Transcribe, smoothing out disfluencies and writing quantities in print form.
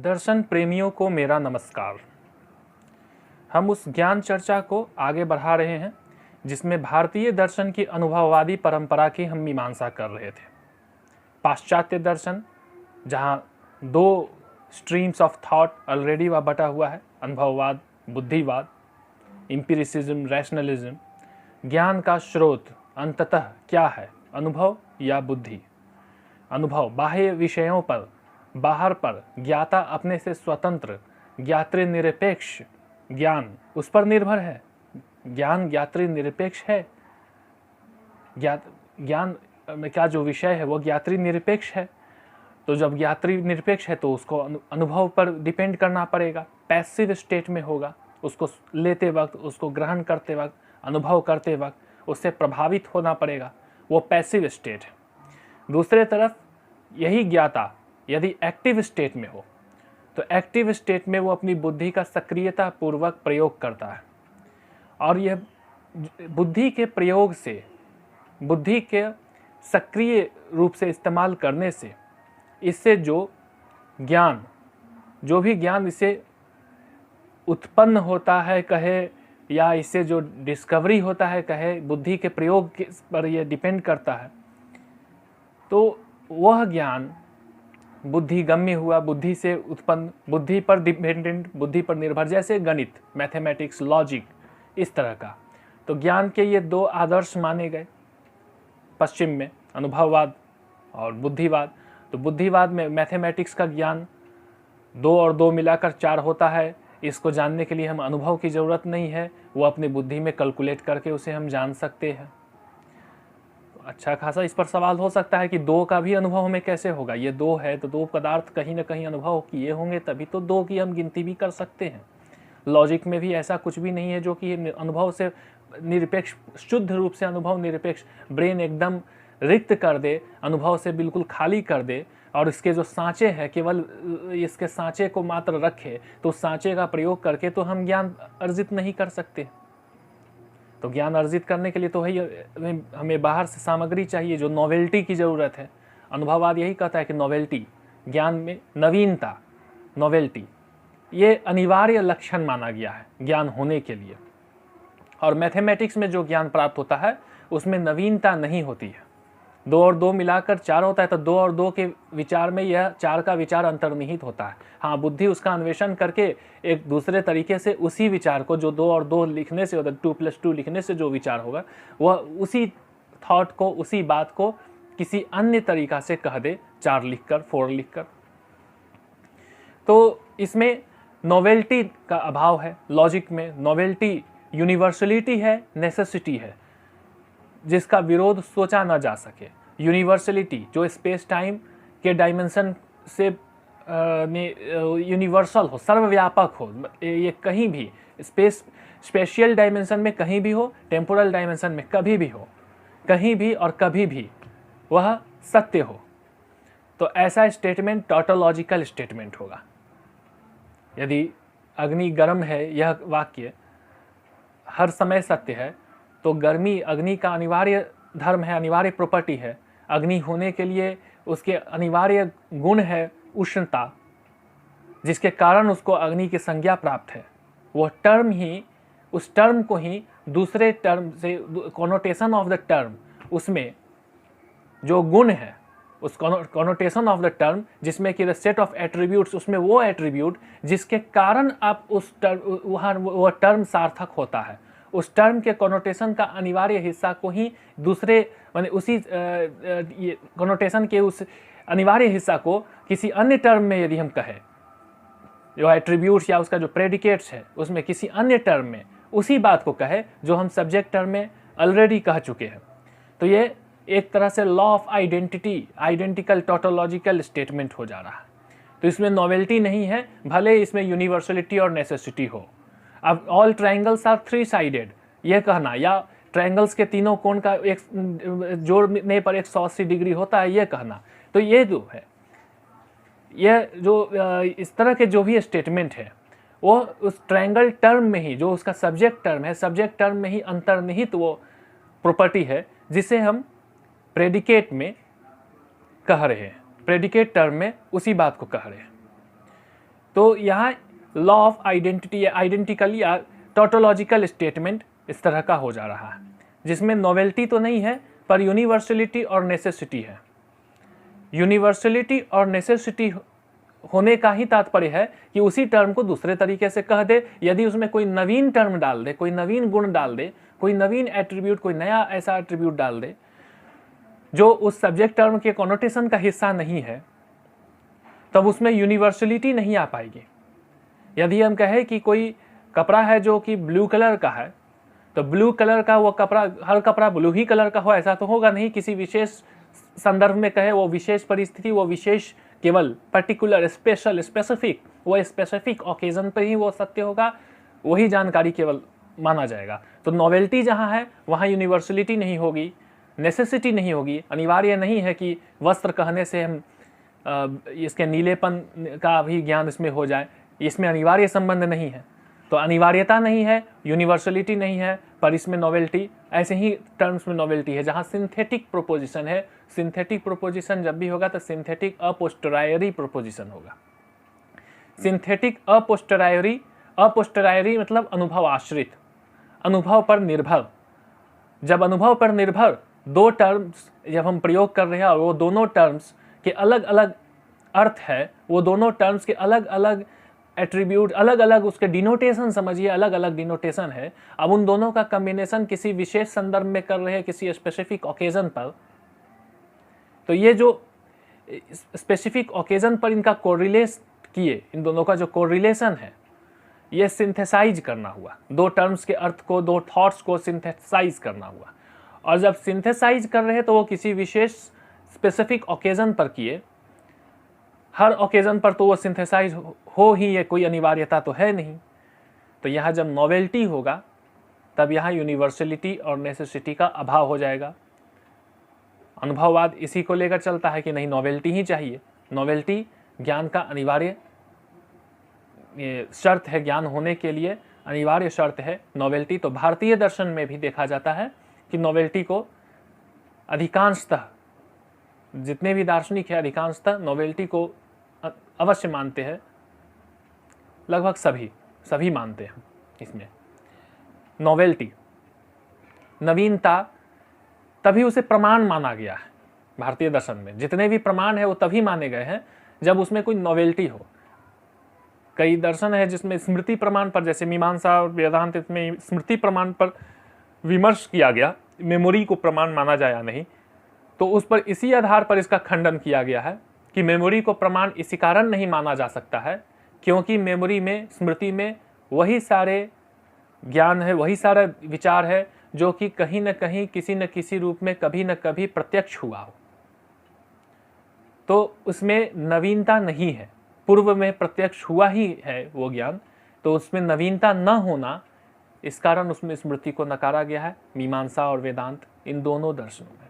दर्शन प्रेमियों को मेरा नमस्कार। हम उस ज्ञान चर्चा को आगे बढ़ा रहे हैं जिसमें भारतीय दर्शन की अनुभववादी परंपरा की हम मीमांसा कर रहे थे। पाश्चात्य दर्शन, जहाँ दो स्ट्रीम्स ऑफ थॉट ऑलरेडी वह बटा हुआ है, अनुभववाद, बुद्धिवाद, एम्पिरिसिज्म, रैशनलिज्म। ज्ञान का स्रोत अंततः क्या है, अनुभव या बुद्धि? अनुभव बाह्य विषयों पर, बाहर पर ज्ञाता अपने से स्वतंत्र ज्ञात्री निरपेक्ष ज्ञान उस पर निर्भर है। ज्ञान ज्ञात्री निरपेक्ष है। ज्ञान में क्या जो विषय है वो ज्ञात्री निरपेक्ष है। तो जब ज्ञात्री निरपेक्ष है तो उसको अनुभव पर डिपेंड करना पड़ेगा, पैसिव स्टेट में होगा। उसको लेते वक्त, उसको ग्रहण करते वक्त, अनुभव करते वक्त उससे प्रभावित होना पड़ेगा, वो पैसिव स्टेट है। दूसरे तरफ यही ज्ञाता यदि एक्टिव स्टेट में हो तो एक्टिव स्टेट में वो अपनी बुद्धि का सक्रियता पूर्वक प्रयोग करता है, और यह बुद्धि के प्रयोग से, बुद्धि के सक्रिय रूप से इस्तेमाल करने से, इससे जो ज्ञान, जो भी ज्ञान इसे उत्पन्न होता है कहे, या इससे जो डिस्कवरी होता है कहे, बुद्धि के प्रयोग पर यह डिपेंड करता है। तो वह ज्ञान बुद्धिगम्य हुआ, बुद्धि से उत्पन्न, बुद्धि पर डिपेंडेंट, बुद्धि पर निर्भर, जैसे गणित, मैथमेटिक्स, लॉजिक, इस तरह का। तो ज्ञान के ये दो आदर्श माने गए पश्चिम में, अनुभववाद और बुद्धिवाद। तो बुद्धिवाद में मैथमेटिक्स का ज्ञान 2 और 2 मिलाकर 4 होता है, इसको जानने के लिए हम अनुभव की ज़रूरत नहीं है, वो अपनी बुद्धि में कैलकुलेट करके उसे हम जान सकते हैं। अच्छा खासा इस पर सवाल हो सकता है कि 2 का भी अनुभव हमें कैसे होगा। ये 2 है तो 2 पदार्थ कहीं ना कहीं अनुभव किए होंगे, तभी तो 2 की हम गिनती भी कर सकते हैं। लॉजिक में भी ऐसा कुछ भी नहीं है जो कि अनुभव से निरपेक्ष, शुद्ध रूप से अनुभव निरपेक्ष, ब्रेन एकदम रिक्त कर दे, अनुभव से बिल्कुल खाली कर दे, और इसके जो सांचे हैं केवल इसके सांचे को मात्र रखे, तो उस सांचे का प्रयोग करके तो हम ज्ञान अर्जित नहीं कर सकते। तो ज्ञान अर्जित करने के लिए तो हमें बाहर से सामग्री चाहिए, जो नॉवेल्टी की ज़रूरत है। अनुभववाद यही कहता है कि नॉवेल्टी, ज्ञान में नवीनता, नॉवेल्टी, ये अनिवार्य लक्षण माना गया है ज्ञान होने के लिए। और मैथमेटिक्स में जो ज्ञान प्राप्त होता है उसमें नवीनता नहीं होती है। 2 और 2 मिलाकर 4 होता है, तो 2 और 2 के विचार में यह 4 का विचार अंतर्निहित होता है। हाँ, बुद्धि उसका अन्वेषण करके एक दूसरे तरीके से उसी विचार को, जो 2 और 2 लिखने से, 2+2 लिखने से जो विचार होगा, वह उसी थॉट को, उसी बात को किसी अन्य तरीका से कह दे, 4 लिखकर, 4 लिखकर। तो इसमें नॉवेल्टी का अभाव है। लॉजिक में नॉवेल्टी यूनिवर्सलिटी है, नेसेसिटी है, जिसका विरोध सोचा ना जा सके। यूनिवर्सलिटी जो स्पेस टाइम के डायमेंशन से यूनिवर्सल हो, सर्वव्यापक हो, ये कहीं भी स्पेशियल डायमेंशन में कहीं भी हो, टेम्पोरल डायमेंशन में कभी भी हो, कहीं भी और कभी भी वह सत्य हो, तो ऐसा स्टेटमेंट टॉटोलॉजिकल स्टेटमेंट होगा। यदि अग्नि गर्म है, यह वाक्य हर समय सत्य है, तो गर्मी अग्नि का अनिवार्य धर्म है, अनिवार्य प्रॉपर्टी है। अग्नि होने के लिए उसके अनिवार्य गुण है उष्णता, जिसके कारण उसको अग्नि की संज्ञा प्राप्त है। वह टर्म ही, उस टर्म को ही दूसरे टर्म से, कॉनोटेशन ऑफ द टर्म, उसमें जो गुण है, उस कॉनोटेशन ऑफ द टर्म जिसमें कि द सेट ऑफ एट्रीब्यूट्स, उसमें वो एट्रीब्यूट जिसके कारण आप उस टर्म, वहाँ वह टर्म सार्थक होता है, उस टर्म के कॉनोटेशन का अनिवार्य हिस्सा को ही दूसरे, माने उसी कॉनोटेशन के उस अनिवार्य हिस्सा को किसी अन्य टर्म में यदि हम कहें, जो एट्रीब्यूट्स या उसका जो प्रेडिकेट्स है उसमें किसी अन्य टर्म में उसी बात को कहे जो हम सब्जेक्ट टर्म में ऑलरेडी कह चुके हैं, तो ये एक तरह से law of identity, identical tautological statement हो जा रहा है। तो इसमें नॉवेल्टी नहीं है, भले इसमें यूनिवर्सलिटी और नेसेसिटी हो। अब ऑल ट्रायंगल्स आर 3 साइडेड, यह कहना, या ट्रायंगल्स के तीनों कोण का एक जोड़ने पर 180 डिग्री होता है, यह कहना, तो ये जो है, यह जो इस तरह के जो भी स्टेटमेंट है वो उस ट्रायंगल टर्म में ही, जो उसका सब्जेक्ट टर्म है, सब्जेक्ट टर्म में ही अंतर्निहित वो प्रॉपर्टी है जिसे हम प्रेडिकेट में कह रहे हैं, प्रेडिकेट टर्म में उसी बात को कह रहे हैं। तो यहाँ लॉ ऑफ आइडेंटिटी या आइडेंटिकल या टोटोलॉजिकल स्टेटमेंट इस तरह का हो जा रहा है, जिसमें नोवेल्टी तो नहीं है पर यूनिवर्सलिटी और नेसेसिटी है। यूनिवर्सलिटी और नेसेसिटी होने का ही तात्पर्य है कि उसी टर्म को दूसरे तरीके से कह दे, यदि उसमें कोई नवीन टर्म डाल दे, कोई नवीन गुण डाल दे, कोई नवीन एट्रीब्यूट, कोई नया ऐसा एट्रीब्यूट डाल दे जो उस सब्जेक्ट टर्म के कॉनोटेशन का हिस्सा नहीं है, तब उसमें यूनिवर्सलिटी नहीं आ पाएगी। यदि हम कहें कि कोई कपड़ा है जो कि ब्लू कलर का है, तो ब्लू कलर का वो कपड़ा, हर कपड़ा ब्लू ही कलर का हो ऐसा तो होगा नहीं। किसी विशेष संदर्भ में कहे, वो विशेष परिस्थिति, वो विशेष केवल पर्टिकुलर स्पेशल स्पेसिफिक, वो स्पेसिफिक ओकेजन पर ही वो सत्य होगा, वही जानकारी केवल माना जाएगा। तो नॉवेल्टी जहाँ है वहाँ यूनिवर्सलिटी नहीं होगी, नेसेसिटी नहीं होगी। अनिवार्य नहीं है कि वस्त्र कहने से हम इसके नीलेपन का भी ज्ञान इसमें हो जाए, इसमें अनिवार्य संबंध नहीं है। तो अनिवार्यता नहीं है, यूनिवर्सलिटी नहीं है, पर इसमें नोवेल्टी, ऐसे ही टर्म्स में नोवेल्टी है। जहाँ सिंथेटिक प्रोपोजिशन है, सिंथेटिक प्रोपोजिशन जब भी होगा तो सिंथेटिक अपोस्टरायरी प्रोपोजिशन होगा। सिंथेटिक अपोस्टरायरी, अपोस्टरायरी मतलब अनुभव आश्रित, अनुभव पर निर्भर। जब अनुभव पर निर्भर दो टर्म्स जब हम प्रयोग कर रहे हैं और वो दोनों टर्म्स के अलग अलग अर्थ है, वो दोनों टर्म्स के अलग अलग एट्रीब्यूट, अलग अलग उसके डिनोटेशन समझिए, अलग अलग डिनोटेशन है। अब उन दोनों का कम्बिनेशन किसी विशेष संदर्भ में कर रहे हैं, किसी स्पेसिफिक ओकेजन पर, तो ये जो स्पेसिफिक ओकेजन पर इनका कोरिलेट किए, इन दोनों का जो कोरिलेशन है, ये सिंथेसाइज करना हुआ। दो टर्म्स के अर्थ को, दो थॉट्स को सिंथेसाइज करना हुआ। और जब सिंथेसाइज कर रहे हैं तो वो किसी विशेष स्पेसिफिक ओकेजन पर किए। हर ओकेजन पर तो वो सिंथेसाइज हो ही, ये कोई अनिवार्यता तो है नहीं। तो यहाँ जब नोवेल्टी होगा तब यहाँ यूनिवर्सलिटी और नेसेसिटी का अभाव हो जाएगा। अनुभववाद इसी को लेकर चलता है कि नहीं, नोवेल्टी ही चाहिए। नोवेल्टी ज्ञान का अनिवार्य शर्त है, ज्ञान होने के लिए अनिवार्य शर्त है नोवेल्टी। तो भारतीय दर्शन में भी देखा जाता है कि नोवेल्टी को अधिकांशतः, जितने भी दार्शनिक हैं अधिकांशतः नोवेल्टी को अवश्य मानते हैं। लगभग सभी मानते हैं इसमें नोवेल्टी, नवीनता, तभी उसे प्रमाण माना गया है। भारतीय दर्शन में जितने भी प्रमाण है वो तभी माने गए हैं जब उसमें कोई नोवेल्टी हो। कई दर्शन है जिसमें स्मृति प्रमाण पर, जैसे मीमांसा और वेदांत, इसमें स्मृति प्रमाण पर विमर्श किया गया, मेमोरी को प्रमाण माना जाए या नहीं। तो उस पर इसी आधार पर इसका खंडन किया गया है कि मेमोरी को प्रमाण इसी कारण नहीं माना जा सकता है क्योंकि मेमोरी में, स्मृति में वही सारे ज्ञान है, वही सारा विचार है जो कि कहीं न कहीं, किसी न किसी रूप में, कभी न कभी प्रत्यक्ष हुआ हो। तो उसमें नवीनता नहीं है, पूर्व में प्रत्यक्ष हुआ ही है वो ज्ञान, तो उसमें नवीनता न होना, इस कारण उसमें स्मृति को नकारा गया है मीमांसा और वेदांत, इन दोनों दर्शनों में।